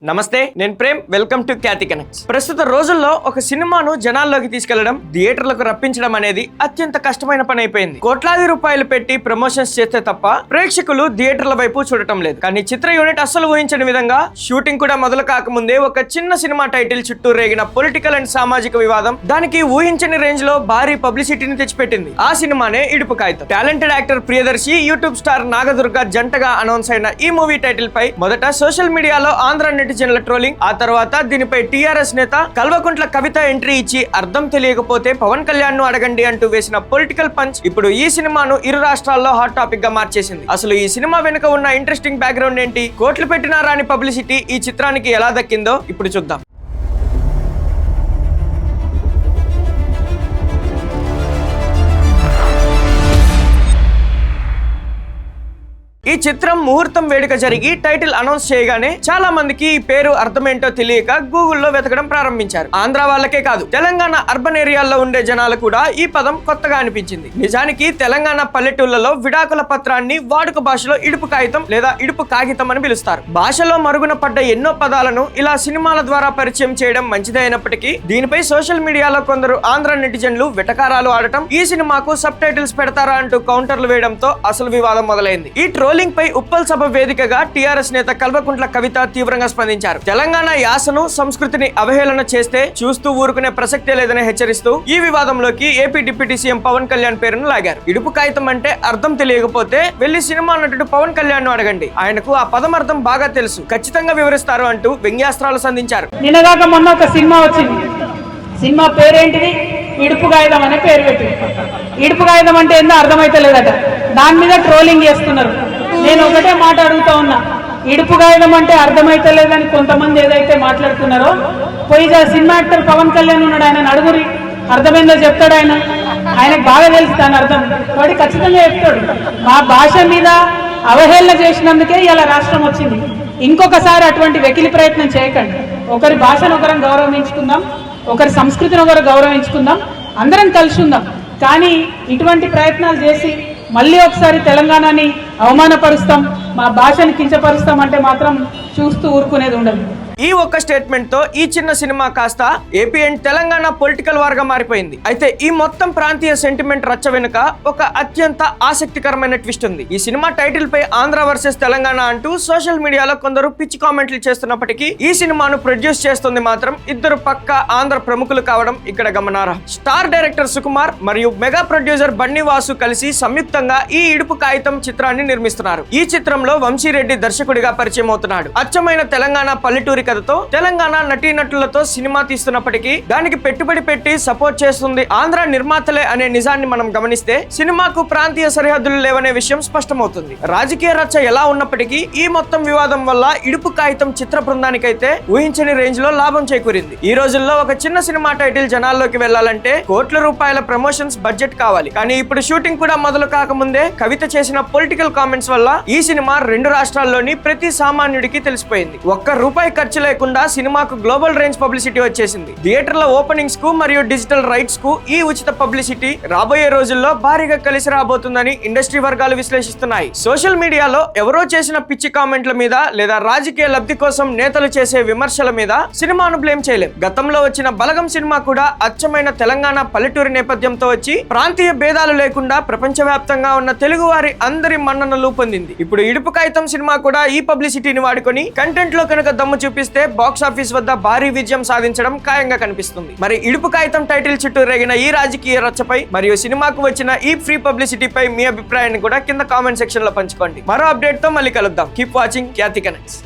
నమస్తే, నేను Prem. Welcome to Khyati Connects. ప్రస్తుత రోజుల్లో ఒక సినిమాను జనాల్లోకి తీసుకెళ్లడం, థియేటర్లకు రప్పించడం అనేది అత్యంత కష్టమైన పని అయిపోయింది. కోట్లాది రూపాయలు పెట్టి ప్రమోషన్స్ చేస్తే తప్ప ప్రేక్షకులు థియేటర్ల వైపు చూడటం లేదు. కానీ చిత్ర యూనిట్ అస్సలు ఊహించని విధంగా షూటింగ్ కూడా మొదలు కాకముందే ఒక చిన్న సినిమా టైటిల్ చుట్టూ రేగిన పొలిటికల్ అండ్ సామాజిక వివాదం దానికి ఊహించని రేంజ్ లో భారీ పబ్లిసిటీని తెచ్చిపెట్టింది. ఆ సినిమానే ఇడుపు కాగితం. Talented actor Priyadarshi, YouTube star Nagadurga జంటగా అనౌన్స్ అయిన ఈ మూవీ టైటిల్ పై మొదట సోషల్ మీడియాలో ఆంధ్ర నెటిజన్ల ట్రోలింగ్, ఆ తర్వాత దీనిపై టీఆర్ఎస్ నేత కల్వకుంట్ల కవిత ఎంట్రీ ఇచ్చి అర్థం తెలియకపోతే పవన్ కళ్యాణ్ ను అడగండి అంటూ వేసిన పొలిటికల్ పంచ్ ఇప్పుడు ఈ సినిమాను ఇరు రాష్ట్రాల్లో హాట్ టాపిక్ గా మార్చేసింది. అసలు ఈ సినిమా వెనుక ఉన్న ఇంట్రెస్టింగ్ బ్యాక్గ్రౌండ్ ఏంటి, కోట్లు పెట్టినా రాని పబ్లిసిటీ ఈ చిత్రానికి ఎలా దక్కిందో ఇప్పుడు చూద్దాం. ఈ చిత్రం ముహూర్తం వేడుక జరిగి టైటిల్ అనౌన్స్ చేయగానే చాలా మందికి ఈ పేరు అర్థమేంటో తెలియక గూగుల్లో వెతకడం ప్రారంభించారు. ఆంధ్ర వాళ్ళకే కాదు, తెలంగాణ అర్బన్ ఏరియాల్లో ఉండే జనాలు కూడా ఈ పదం కొత్తగా అనిపించింది. నిజానికి తెలంగాణ పల్లెటూళ్లలో విడాకుల పత్రాన్ని వాడుక భాషలో ఇడుపు కాగితం లేదా ఇడుపు కాగితం అని పిలుస్తారు. భాషలో మరుగున పడ్డ ఎన్నో పదాలను ఇలా సినిమాల ద్వారా పరిచయం చేయడం మంచిదే అయినప్పటికీ దీనిపై సోషల్ మీడియాలో కొందరు ఆంధ్ర నెటిజన్లు వెటకారాలు ఆడటం, ఈ సినిమాకు సబ్ టైటిల్స్ పెడతారా అంటూ కౌంటర్లు వేయడంతో అసలు వివాదం మొదలైంది. ఈ ట్రోలింగ్ పై ఉప్పల్ సభ వేదికగా టీఆర్ఎస్ నేత కల్వకుంట్ల కవిత తీవ్రంగా స్పందించారు. తెలంగాణ యాసను, సంస్కృతిని అవహేళన చేస్తే చూస్తూ ఊరుకునే ప్రసక్తే లేదని హెచ్చరిస్తూ ఈ వివాదంలోకి AP deputy CM Pawan Kalyan పేరును లాగారు. ఇడుపు కాగితం అంటే అర్థం తెలియకపోతే వెళ్లి సినిమా నటుడు పవన్ కళ్యాణ్ ను అడగండి, ఆయనకు ఆ పదం అర్థం బాగా తెలుసు, ఖచ్చితంగా వివరిస్తారు అంటూ వ్యంగ్యాస్త్రాలు సంధించారు. నిన్నదాకా మొన్న ఒక సినిమా వచ్చింది. సినిమా పేరేంటిది? ఇడుపు కాగితం అనే పేరు పెట్టింది. ఇడుపు కాగితం అంటే ఏందో అర్థమైతే లేదట, దాని మీద ట్రోలింగ్ చేస్తున్నారు. నేను ఒకటే మాట అడుగుతా ఉన్నా, ఇడుపు కాగితం అంటే అర్థమైతే లేదని కొంతమంది ఏదైతే మాట్లాడుతున్నారో, పోయి సినిమా యాక్టర్ పవన్ కళ్యాణ్ ఉన్నాడు, ఆయన అడుగురి, అర్థమైందో చెప్తాడు. ఆయనకు బాగా తెలుసు దాని అర్థం, వాడి ఖచ్చితంగా చెప్తాడు. మా భాష మీద అవహేళన చేసినందుకే ఇలా రాష్ట్రం వచ్చింది. ఇంకొకసారి అటువంటి వెకిలి ప్రయత్నం చేయకండి. ఒకరి భాషను ఒకరం గౌరవించుకుందాం, ఒకరి సంస్కృతిని ఒకరు గౌరవించుకుందాం, అందరం కలిసి ఉందాం. కానీ ఇటువంటి ప్రయత్నాలు చేసి మళ్ళీ ఒకసారి తెలంగాణని అవమానపరుస్తాం, మా భాషని కించపరుస్తాం అంటే మాత్రం చూస్తూ ఊరుకునేది ఉండదు. ఈ ఒక్క స్టేట్మెంట్ తో ఈ చిన్న సినిమా కాస్త AP and Telangana political war గా మారిపోయింది. అయితే ఈ మొత్తం ప్రాంతీయ సెంటిమెంట్ రచ్చ వెనుక ఒక అత్యంత ఆసక్తికరమైన ట్విస్ట్ ఉంది. ఈ సినిమా టైటిల్ పై ఆంధ్ర వర్సెస్ తెలంగాణ అంటూ సోషల్ మీడియాలో కొందరు పిచ్చి కామెంట్లు చేస్తున్నప్పటికీ ఈ సినిమాను ప్రొడ్యూస్ చేస్తుంది మాత్రం ఇద్దరు పక్క ఆంధ్ర ప్రముఖులు కావడం ఇక్కడ గమనార్హం. స్టార్ డైరెక్టర్ సుకుమార్ మరియు మెగా ప్రొడ్యూసర్ బన్నీ వాసు కలిసి సంయుక్తంగా ఈ ఇడుపు కాగితం చిత్రాన్ని నిర్మిస్తున్నారు. ఈ చిత్రంలో వంశీరెడ్డి దర్శకుడిగా పరిచయం అవుతున్నాడు. అచ్చమైన తెలంగాణ పల్లెటూరి కథతో తెలంగాణ నటీనటులతో సినిమా తీస్తున్నప్పటికీ దానికి పెట్టుబడి పెట్టి సపోర్ట్ చేస్తుంది ఆంధ్ర నిర్మాతలే అనే నిజాన్ని మనం గమనిస్తే సినిమాకు ప్రాంతీయ సరిహద్దులు లేవనే విషయం స్పష్టమవుతుంది. రాజకీయ రచ్చ ఎలా ఉన్నప్పటికీ ఈ మొత్తం వివాదం వల్ల ఇడుపు కాగితం చిత్ర బృందానికైతే ఊహించని రేంజ్ లో లాభం చేకూరింది. ఈ రోజుల్లో ఒక చిన్న సినిమా టైటిల్ జనాల్లోకి వెళ్లాలంటే కోట్ల రూపాయల ప్రమోషన్స్ బడ్జెట్ కావాలి. కానీ ఇప్పుడు షూటింగ్ కూడా మొదలు కాకముందే కవిత చేసిన పొలిటికల్ కామెంట్స్ వల్ల ఈ సినిమా రెండు రాష్ట్రాల్లోని ప్రతి సామాన్యుడికి తెలిసిపోయింది. ఒక్క రూపాయి ఖర్చు లేకుండా సినిమాకు గ్లోబల్ రేంజ్ పబ్లిసిటీ వచ్చేసింది. థియేటర్ల ఓపెనింగ్స్ కు మరియు డిజిటల్ రైట్స్ కు ఈ ఉచిత పబ్లిసిటీ రాబోయే రోజుల్లో భారీగా కలిసి రాబోతుందని ఇండస్ట్రీ వర్గాలు విశ్లేషిస్తున్నాయి. సోషల్ మీడియాలో ఎవరో చేసిన పిచ్చి కామెంట్ల మీద లేదా రాజకీయ లబ్ధి కోసం నేతలు చేసే విమర్శల మీద సినిమాను బ్లేమ్ చేయలేం. గతంలో వచ్చిన బలగం సినిమా కూడా అచ్చమైన తెలంగాణ పల్లెటూరి నేపథ్యంతో వచ్చి ప్రాంతీయ భేదాలు లేకుండా ప్రపంచవ్యాప్తంగా ఉన్న తెలుగు వారి అందరి మన్ననలు పొందింది. ఇప్పుడు ఇడుపు కాగితం సినిమా కూడా ఈ పబ్లిసిటీని వాడుకొని కంటెంట్ లో కనుక దమ్ము చూపిస్తే బాక్స్ ఆఫీస్ వద్ద భారీ విజయం సాధించడం ఖాయంగా కనిపిస్తుంది. మరి ఇడుపు కాగితం టైటిల్ చుట్టూ రేగిన ఈ రాజకీయ రచ్చపై మరియు సినిమాకు వచ్చిన ఈ ఫ్రీ పబ్లిసిటీపై మీ అభిప్రాయాన్ని కూడా కింద కామెంట్ సెక్షన్ లో పంచుకోండి. మరో అప్డేట్ తో మళ్ళీ కలుద్దాం. కీప్ వాచింగ్ ఖ్యాతి కనెక్ట్స్.